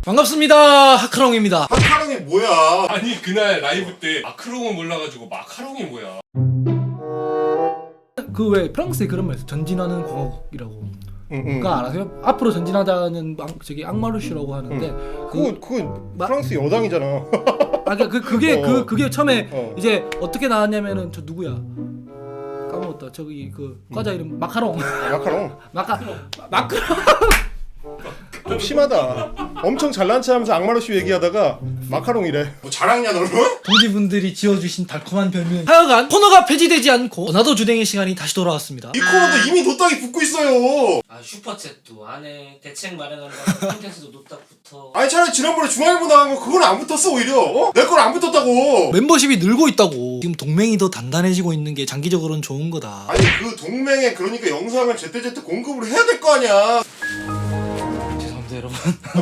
반갑습니다. 하크롱입니다. 마카롱이 뭐야? 아니 그날 라이브 때 마크롱을 몰라가지고 마카롱이 뭐야? 그 왜 프랑스에 그런 말 있어. 전진하는 공화국이라고. 그거 알아세요? 앞으로 전진하자는 저기 앙마르슈라고 하는데 그건 프랑스 여당이잖아. 아 그게 어. 그게 처음에 어. 이제 어떻게 나왔냐면은 저 누구야? 까먹었다. 저기 그 과자 이름 마카롱. 마카롱 마카롱. 좀 심하다. 엄청 잘난 체하면서 악마루슈 얘기하다가 마카롱이래. 뭐 자랑이냐 너는? 동지분들이 지어주신 달콤한 별명. 하여간 코너가 폐지되지 않고 나도 주댕이 시간이 다시 돌아왔습니다. 이 코너도 이미 노딱이 붙고 있어요. 아 슈퍼챗도 안해 대책 마련하는 거 콘텐츠도 노딱 붙어. 아니 차라리 지난번에 중앙일보 나간 거 그건 안 붙었어 오히려. 어? 내 건 안 붙었다고. 멤버십이 늘고 있다고. 지금 동맹이 더 단단해지고 있는 게 장기적으로는 좋은 거다. 아니 그 동맹에 그러니까 영상을 제때제때 공급을 해야 될 거 아니야. 죄송합니다 여러분.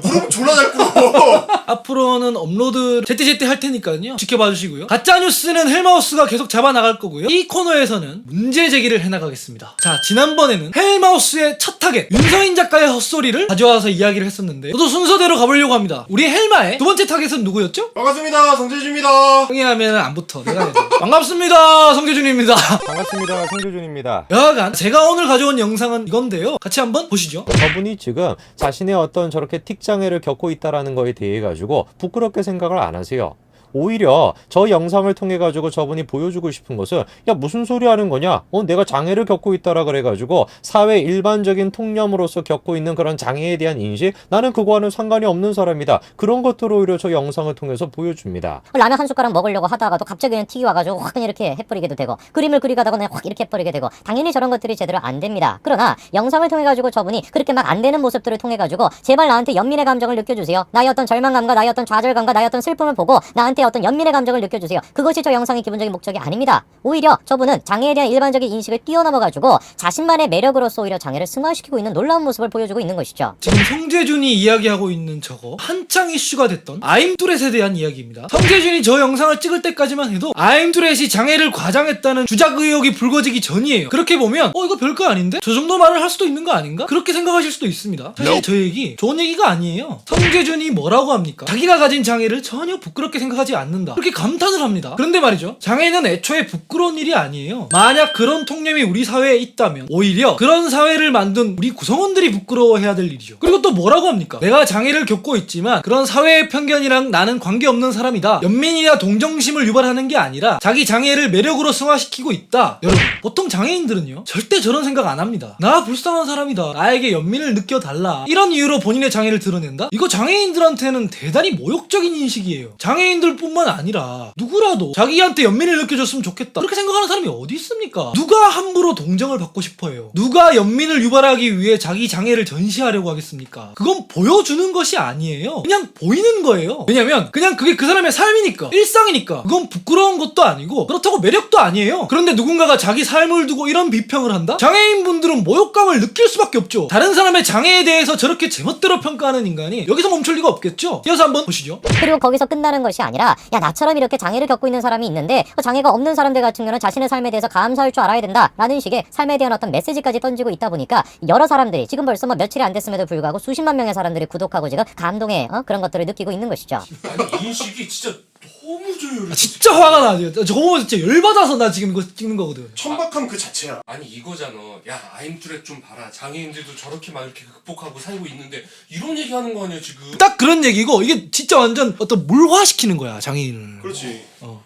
무릎 졸라 잘 꿇어. 앞으로는 업로드 제때제때 할 테니까요. 지켜봐 주시고요. 가짜뉴스는 헬마우스가 계속 잡아나갈 거고요. 이 코너에서는 문제 제기를 해나가겠습니다. 자, 지난번에는 헬마우스의 첫 타겟 윤서인 작가의 헛소리를 가져와서 이야기를 했었는데 저도 순서대로 가보려고 합니다. 우리 헬마의 두 번째 타겟은 누구였죠? 반갑습니다 성재주입니다. 형이 하면 안 붙어. 내가 해야 돼. 반갑습니다. 성재준입니다. 반갑습니다. 성규준입니다. 여하간 제가 오늘 가져온 영상은 이건데요. 같이 한번 보시죠. 저분이 지금 자신의 어떤 저렇게 틱장애를 겪고 있다라는 거에 대해 가지고 부끄럽게 생각을 안 하세요. 오히려 저 영상을 통해 가지고 저분이 보여주고 싶은 것은 야 무슨 소리 하는 거냐? 내가 장애를 겪고 있다라 그래 가지고 사회 일반적인 통념으로서 겪고 있는 그런 장애에 대한 인식 나는 그거와는 상관이 없는 사람이다. 그런 것들을 오히려 저 영상을 통해서 보여줍니다. 라면 한 숟가락 먹으려고 하다가도 갑자기 그냥 튀기 와가지고 확 그냥 이렇게 해버리게도 되고 그림을 그리다가 그냥 확 이렇게 해버리게 되고 당연히 저런 것들이 제대로 안 됩니다. 그러나 영상을 통해 가지고 저분이 그렇게 막 안 되는 모습들을 통해 가지고 제발 나한테 연민의 감정을 느껴주세요. 나의 어떤 절망감과 나의 어떤 좌절감과 나의 어떤 슬픔을 보고 나한테 어떤 연민의 감정을 느껴주세요. 그것이 저 영상의 기본적인 목적이 아닙니다. 오히려 저분은 장애에 대한 일반적인 인식을 뛰어넘어가지고 자신만의 매력으로서 오히려 장애를 승화시키고 있는 놀라운 모습을 보여주고 있는 것이죠. 지금 성재준이 이야기하고 있는 저거 한창 이슈가 됐던 아임뚜렛에 대한 이야기입니다. 성재준이 저 영상을 찍을 때까지만 해도 아임뚜렛이 장애를 과장했다는 주작 의혹이 불거지기 전이에요. 그렇게 보면 이거 별거 아닌데? 저 정도 말을 할 수도 있는 거 아닌가? 그렇게 생각하실 수도 있습니다. 사실 저 얘기 좋은 얘기가 아니에요. 성재준이 뭐라고 합니까? 자기가 가진 장애를 전혀 부끄럽게 생각하지 않는다. 그렇게 감탄을 합니다. 그런데 말이죠. 장애는 애초에 부끄러운 일이 아니에요. 만약 그런 통념이 우리 사회에 있다면 오히려 그런 사회를 만든 우리 구성원들이 부끄러워해야 될 일이죠. 그리고 또 뭐라고 합니까? 내가 장애를 겪고 있지만 그런 사회의 편견이랑 나는 관계없는 사람이다. 연민이나 동정심을 유발하는 게 아니라 자기 장애를 매력으로 승화시키고 있다. 여러분 보통 장애인들은요 절대 저런 생각 안 합니다. 나 불쌍한 사람이다. 나에게 연민을 느껴달라. 이런 이유로 본인의 장애를 드러낸다? 이거 장애인들한테는 대단히 모욕적인 인식이에요. 장애인들 뿐만 아니라 누구라도 자기한테 연민을 느껴줬으면 좋겠다 그렇게 생각하는 사람이 어디 있습니까? 누가 함부로 동정을 받고 싶어요? 누가 연민을 유발하기 위해 자기 장애를 전시하려고 하겠습니까? 그건 보여주는 것이 아니에요. 그냥 보이는 거예요. 왜냐면 그냥 그게 그 사람의 삶이니까 일상이니까 그건 부끄러운 것도 아니고 그렇다고 매력도 아니에요. 그런데 누군가가 자기 삶을 두고 이런 비평을 한다? 장애인분들은 모욕감을 느낄 수밖에 없죠. 다른 사람의 장애에 대해서 저렇게 제멋대로 평가하는 인간이 여기서 멈출 리가 없겠죠. 이어서 한번 보시죠. 그리고 거기서 끝나는 것이 아니라 야 나처럼 이렇게 장애를 겪고 있는 사람이 있는데 장애가 없는 사람들 같은 경우는 자신의 삶에 대해서 감사할 줄 알아야 된다 라는 식의 삶에 대한 어떤 메시지까지 던지고 있다 보니까 여러 사람들이 지금 벌써 며칠이 안 됐음에도 불구하고 수십만 명의 사람들이 구독하고 지금 감동의 그런 것들을 느끼고 있는 것이죠. 아니 인식이 진짜 너무 조율해. 진짜 화가 나죠. 저거 보면 진짜 열받아서 나 지금 이거 찍는 거거든. 천박함 그 자체야. 아니 이거잖아. 야 아임뚜렛 좀 봐라. 장애인들도 저렇게 막 이렇게 극복하고 살고 있는데 이런 얘기하는 거 아니야 지금? 딱 그런 얘기고 이게 진짜 완전 어떤 물화시키는 거야 장애인을. 그렇지.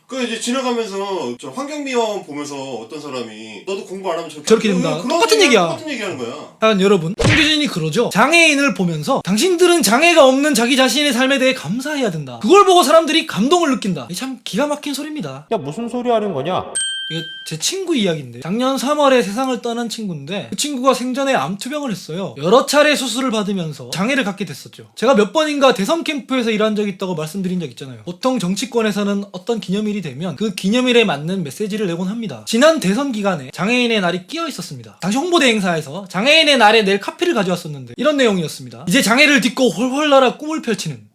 그 이제 지나가면서 저 환경미화원 보면서 어떤 사람이 너도 공부 안 하면 저렇게 된다. 그런 똑같은 얘기야. 똑같은 얘기하는 거야. 하여간 여러분 성규진이 그러죠. 장애인을 보면서 당신들은 장애가 없는 자기 자신의 삶에 대해 감사해야 된다. 그걸 보고 사람들이 감동을 느낀다. 이게 참 기가 막힌 소리입니다. 야 무슨 소리 하는 거냐? 이게 제 친구 이야기인데 작년 3월에 세상을 떠난 친구인데 그 친구가 생전에 암투병을 했어요. 여러 차례 수술을 받으면서 장애를 갖게 됐었죠. 제가 몇 번인가 대선 캠프에서 일한 적 있다고 말씀드린 적 있잖아요. 보통 정치권에서는 어떤 기념일이 되면 그 기념일에 맞는 메시지를 내곤 합니다. 지난 대선 기간에 장애인의 날이 끼어 있었습니다. 당시 홍보대 행사에서 장애인의 날에 낼 카피를 가져왔었는데 이런 내용이었습니다. 이제 장애를 딛고 홀홀 날아 꿈을 펼치는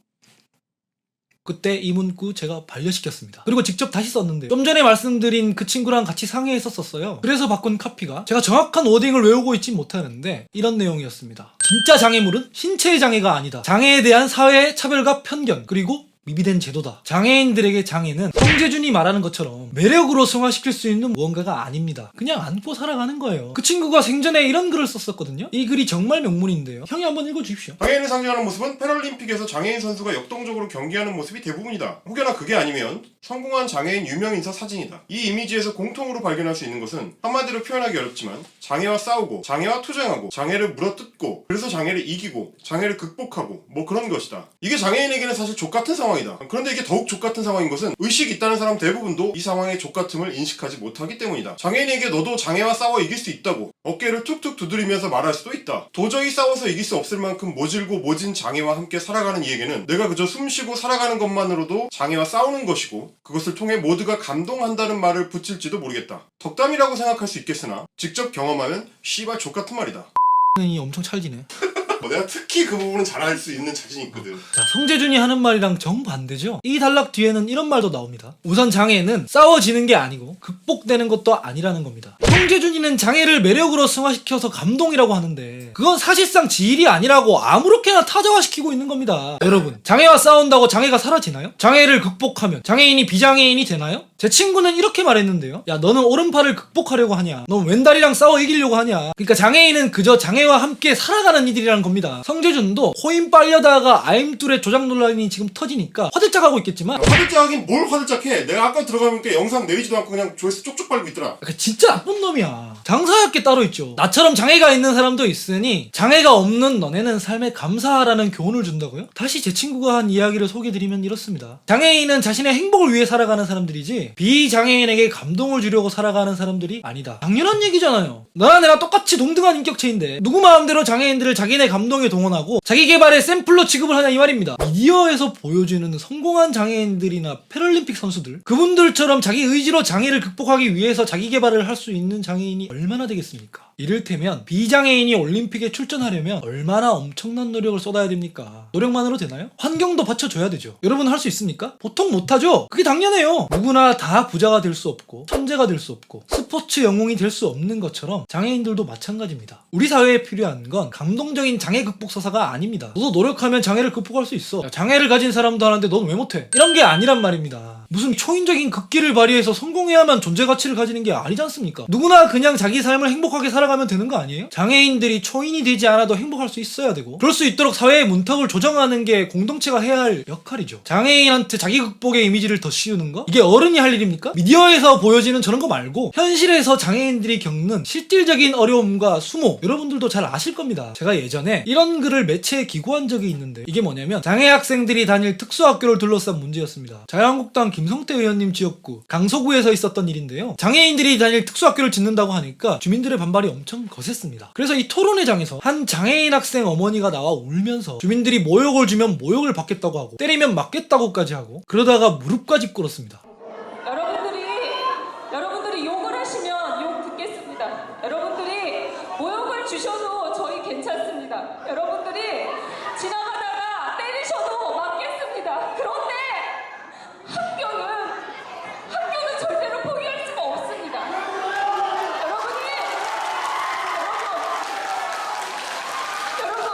그때 이 문구 제가 반려시켰습니다. 그리고 직접 다시 썼는데 좀 전에 말씀드린 그 친구랑 같이 상의했었어요. 그래서 바꾼 카피가 제가 정확한 워딩을 외우고 있지 못하는데 이런 내용이었습니다. 진짜 장애물은 신체의 장애가 아니다. 장애에 대한 사회의 차별과 편견 그리고 미비된 제도다. 장애인들에게 장애는 성재준이 말하는 것처럼 매력으로 승화시킬 수 있는 무언가가 아닙니다. 그냥 안고 살아가는 거예요. 그 친구가 생전에 이런 글을 썼었거든요. 이 글이 정말 명문인데요. 형이 한번 읽어주십시오. 장애인을 상징하는 모습은 패럴림픽에서 장애인 선수가 역동적으로 경기하는 모습이 대부분이다. 혹여나 그게 아니면 성공한 장애인 유명 인사 사진이다. 이 이미지에서 공통으로 발견할 수 있는 것은 한마디로 표현하기 어렵지만 장애와 싸우고 장애와 투쟁하고 장애를 물어뜯고 그래서 장애를 이기고 장애를 극복하고 뭐 그런 것이다. 이게 장애인에게는 사실 족같은 상황이다. 그런데 이게 더욱 족같은 상황인 것은 의식이 있다는 사람 대부분도 이 상황의 족같음을 인식하지 못하기 때문이다. 장애인에게 너도 장애와 싸워 이길 수 있다고 어깨를 툭툭 두드리면서 말할 수도 있다. 도저히 싸워서 이길 수 없을 만큼 모질고 모진 장애와 함께 살아가는 이에게는 내가 그저 숨쉬고 살아가는 것만으로도 장애와 싸우는 것이고 그것을 통해 모두가 감동한다는 말을 붙일지도 모르겠다. 덕담이라고 생각할 수 있겠으나 직접 경험하면 씨발 족같은 말이다. 이 엄청 찰지네. 내가 특히 그 부분은 잘할 수 있는 자신이 있거든. 자, 성재준이 하는 말이랑 정반대죠. 이 단락 뒤에는 이런 말도 나옵니다. 우선 장애는 싸워지는 게 아니고 극복되는 것도 아니라는 겁니다. 성재준이는 장애를 매력으로 승화시켜서 감동이라고 하는데 그건 사실상 지일이 아니라고 아무렇게나 타자화시키고 있는 겁니다. 여러분, 장애와 싸운다고 장애가 사라지나요? 장애를 극복하면 장애인이 비장애인이 되나요? 제 친구는 이렇게 말했는데요. 야, 너는 오른팔을 극복하려고 하냐? 넌 왼다리랑 싸워 이기려고 하냐? 그러니까 장애인은 그저 장애와 함께 살아가는 이들이라는 겁니다. 성재준도 코인 빨려다가 아임둘의 조작 논란이 지금 터지니까 화들짝하고 있겠지만 화들짝하긴 뭘 화들짝해. 내가 아까 들어가니까 영상 내리지도 않고 그냥 조회수 쪽쪽 빨고 있더라. 진짜 나쁜 놈이야. 장사할 게 따로 있죠. 나처럼 장애가 있는 사람도 있으니 장애가 없는 너네는 삶에 감사하라는 교훈을 준다고요? 다시 제 친구가 한 이야기를 소개드리면 이렇습니다. 장애인은 자신의 행복을 위해 살아가는 사람들이지 비장애인에게 감동을 주려고 살아가는 사람들이 아니다. 당연한 얘기잖아요. 너나 내가 똑같이 동등한 인격체인데 누구 마음대로 장애인들을 자기네 감동에 동원하고 자기 개발의 샘플로 취급을 하냐 이 말입니다. 미디어에서 보여주는 성공한 장애인들이나 패럴림픽 선수들 그분들처럼 자기 의지로 장애를 극복하기 위해서 자기 개발을 할 수 있는 장애인이 얼마나 되겠습니까? 이를테면 비장애인이 올림픽에 출전하려면 얼마나 엄청난 노력을 쏟아야 됩니까? 노력만으로 되나요? 환경도 받쳐줘야 되죠. 여러분 할 수 있습니까? 보통 못하죠? 그게 당연해요. 누구나 다 부자가 될 수 없고 천재가 될 수 없고 스포츠 영웅이 될 수 없는 것처럼 장애인들도 마찬가지입니다. 우리 사회에 필요한 건 감동적인 장애 극복 서사가 아닙니다. 너도 노력하면 장애를 극복할 수 있어. 야, 장애를 가진 사람도 하는데 넌 왜 못해? 이런 게 아니란 말입니다. 무슨 초인적인 극기를 발휘해서 성공해야만 존재 가치를 가지는 게 아니지 않습니까? 누구나 그냥 자기 삶을 행복하게 살아가면 되는 거 아니에요? 장애인들이 초인이 되지 않아도 행복할 수 있어야 되고 그럴 수 있도록 사회의 문턱을 조정하는 게 공동체가 해야 할 역할이죠. 장애인한테 자기 극복의 이미지를 더 씌우는 거? 이게 어른이 할 일입니까? 미디어에서 보여지는 저런 거 말고 현실에서 장애인들이 겪는 실질적인 어려움과 수모 여러분들도 잘 아실 겁니다. 제가 예전에 이런 글을 매체에 기고한 적이 있는데 이게 뭐냐면 장애 학생들이 다닐 특수학교를 둘러싼 문제였습니다. 자유한국당 김성태 의원님 지역구 강서구에서 있었던 일인데요. 장애인들이 다닐 특수학교를 짓는다고 하니까 주민들의 반발이 엄청 거셌습니다. 그래서 이 토론회장에서 한 장애인 학생 어머니가 나와 울면서 주민들이 모욕을 주면 모욕을 받겠다고 하고 때리면 맞겠다고까지 하고 그러다가 무릎까지 꿇었습니다. 여러분들이 욕을 하시면 욕 듣겠습니다. 여러분들이 모욕을 주셔도 저희 괜찮습니다. 여러분들이 지나가다가 때리셔도 맞겠습니다. 그런데 학교는 절대로 포기할 수가 없습니다. 여러분,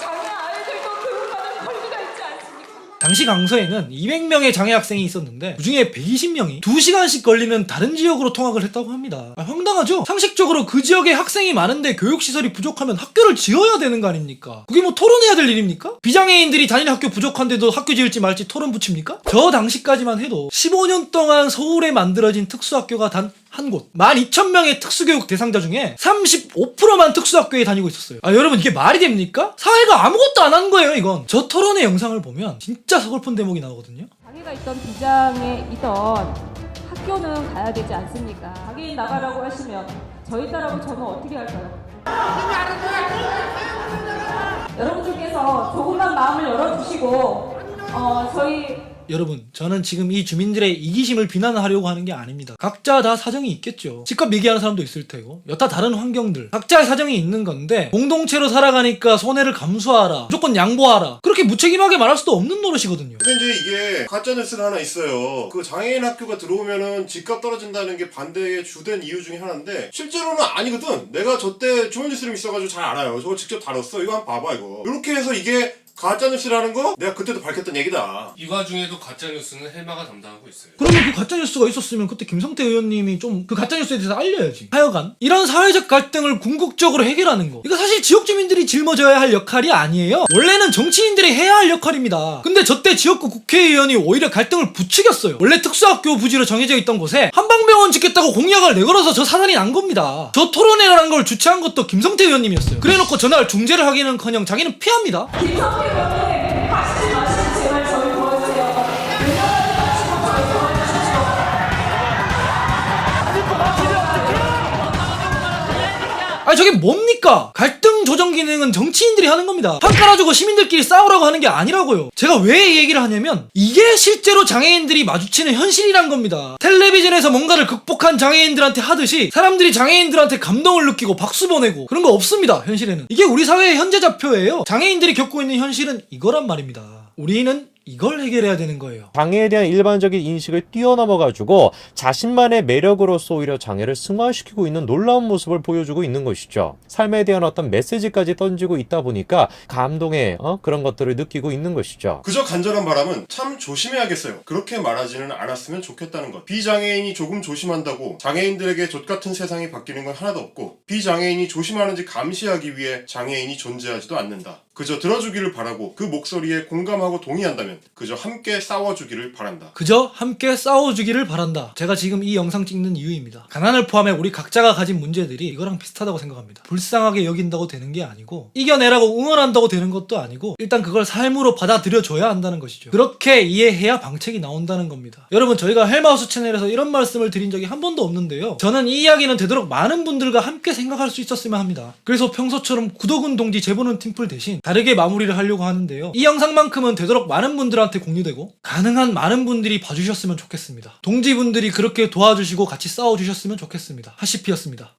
장애 아이들도 교육받을 권리가 있지 않습니까? 당시 강서에는 200명의 장애 학생이 있었는데 그중에 120명이 2시간씩 걸리는 다른 지역으로 통학을 했다고 합니다. 황당하죠? 상식적으로 그 지역에 학생이 많은데 교육시설이 부족하면 학교를 지어야 되는 거 아닙니까? 그게 뭐 토론해야 될 일입니까? 비장애인들이 다니는 학교 부족한데도 학교 지을지 말지 토론 붙입니까? 저 당시까지만 해도 15년 동안 서울에 만들어진 특수학교가 단 한 곳 12,000명의 특수교육 대상자 중에 35%만 특수학교에 다니고 있었어요. 여러분 이게 말이 됩니까? 사회가 아무것도 안 한 거예요 이건. 저 토론의 영상을 보면 진짜 서글픈 대목이 나오거든요. 장애가 있던 비장애이던 학교는 가야 되지 않습니까? 장애인 나가라고 하시면 저희 딸하고 저는 어떻게 할까요? 여러분들께서 조금만 마음을 열어주시고 저희 여러분, 저는 지금 이 주민들의 이기심을 비난하려고 하는 게 아닙니다. 각자 다 사정이 있겠죠. 집값 얘기하는 사람도 있을 테고, 여타 다른 환경들, 각자의 사정이 있는 건데, 공동체로 살아가니까 손해를 감수하라, 무조건 양보하라, 그렇게 무책임하게 말할 수도 없는 노릇이거든요. 근데 이제 이게 가짜뉴스가 하나 있어요. 그 장애인 학교가 들어오면은 집값 떨어진다는 게 반대의 주된 이유 중에 하나인데, 실제로는 아니거든. 내가 저때 주문뉴스룸 있어가지고 잘 알아요. 저거 직접 다뤘어. 이거 한번 봐봐, 이거. 이렇게 해서 이게 가짜뉴스라는 거 내가 그때도 밝혔던 얘기다. 이 와중에도 가짜뉴스는 헬마가 담당하고 있어요. 그러면 그 가짜뉴스가 있었으면 그때 김성태 의원님이 좀 그 가짜뉴스에 대해서 알려야지. 하여간 이런 사회적 갈등을 궁극적으로 해결하는 거, 이거 사실 지역 주민들이 짊어져야 할 역할이 아니에요. 원래는 정치인들이 해야 할 역할입니다. 근데 저때 지역구 국회의원이 오히려 갈등을 부추겼어요. 원래 특수학교 부지로 정해져 있던 곳에 한방병원 짓겠다고 공약을 내걸어서 저 사단이 난 겁니다. 저 토론회라는 걸 주최한 것도 김성태 의원님이었어요. 그래놓고 전날 중재를 하기는커녕 자기는 피합니다. 김성태 의원님 하시지 마시고 제발 저희 도와주세요. 아니 저게 뭡니까? 갈등 조정 기능은 정치인들이 하는 겁니다. 판 깔아주고 시민들끼리 싸우라고 하는 게 아니라고요. 제가 왜 이 얘기를 하냐면 이게 실제로 장애인들이 마주치는 현실이란 겁니다. 텔레비전에서 뭔가를 극복한 장애인들한테 하듯이 사람들이 장애인들한테 감동을 느끼고 박수 보내고 그런 거 없습니다. 현실에는. 이게 우리 사회의 현재 좌표예요. 장애인들이 겪고 있는 현실은 이거란 말입니다. 우리는 이걸 해결해야 되는 거예요. 장애에 대한 일반적인 인식을 뛰어넘어가지고 자신만의 매력으로서 오히려 장애를 승화시키고 있는 놀라운 모습을 보여주고 있는 것이죠. 삶에 대한 어떤 메시지까지 던지고 있다 보니까 감동의 그런 것들을 느끼고 있는 것이죠. 그저 간절한 바람은 참 조심해야겠어요. 그렇게 말하지는 않았으면 좋겠다는 것. 비장애인이 조금 조심한다고 장애인들에게 족같은 세상이 바뀌는 건 하나도 없고, 비장애인이 조심하는지 감시하기 위해 장애인이 존재하지도 않는다. 그저 들어주기를 바라고 그 목소리에 공감하고 동의한다면 그저 함께 싸워주기를 바란다. 그저 함께 싸워주기를 바란다. 제가 지금 이 영상 찍는 이유입니다. 가난을 포함해 우리 각자가 가진 문제들이 이거랑 비슷하다고 생각합니다. 불쌍하게 여긴다고 되는 게 아니고, 이겨내라고 응원한다고 되는 것도 아니고, 일단 그걸 삶으로 받아들여줘야 한다는 것이죠. 그렇게 이해해야 방책이 나온다는 겁니다. 여러분, 저희가 헬마우스 채널에서 이런 말씀을 드린 적이 한 번도 없는데요. 저는 이 이야기는 되도록 많은 분들과 함께 생각할 수 있었으면 합니다. 그래서 평소처럼 구독은 동지 제보는 팀플 대신 다르게 마무리를 하려고 하는데요. 이 영상만큼은 되도록 많은 분들한테 공유되고 가능한 많은 분들이 봐주셨으면 좋겠습니다. 동지분들이 그렇게 도와주시고 같이 싸워주셨으면 좋겠습니다. 하시피였습니다.